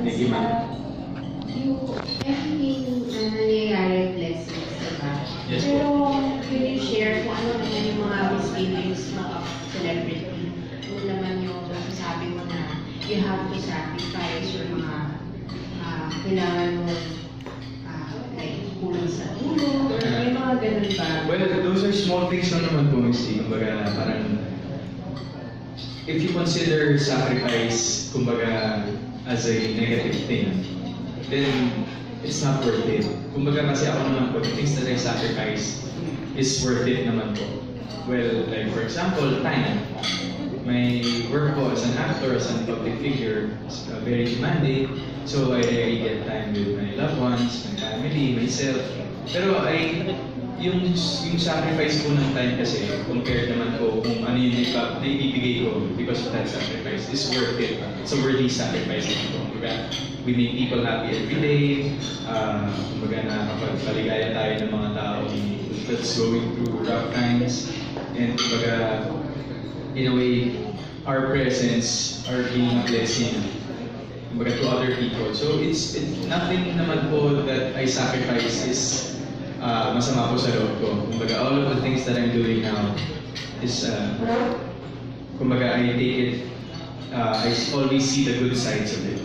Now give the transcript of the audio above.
Thank you, ma'am. Everything na nangyayari blessings, diba? Yes, Pero, can you share kung ano naman yung mga misgivings mo of celebrity? Kung naman yung sabi mo na you have to sacrifice your mga kailangan mo like kulang sa tulog, or may mga ganun ba? Well, those are small things na naman po, Misty. Kumbaga, parang if you consider sacrifice, kumbaga, as a negative thing, then it's not worth it. Kumbaga kasi ako naman po, the things that I sacrifice is worth it naman po. Well, like for example, time. My work po as an actor, as a public figure, is very demanding. So I rarely get time with my loved ones, my family, myself. Pero yung sacrifice ko ng time kasi, compared naman ko kung ano yung naibibigay ko because of that sacrifice, is worth it. It's a worthy sacrifice ko. Kumbaga, we make people happy every day. Kumbaga, nakapagpaligaya tayo ng mga tao that's going through rough times. And kumbaga, in a way, our presence are being a blessing kumbaga, to other people. So it's nothing naman po that I sacrifice is masama po sa loob ko. Kumbaga, all of the things that I'm doing now is, kumbaga, I take it, I always see the good sides of it.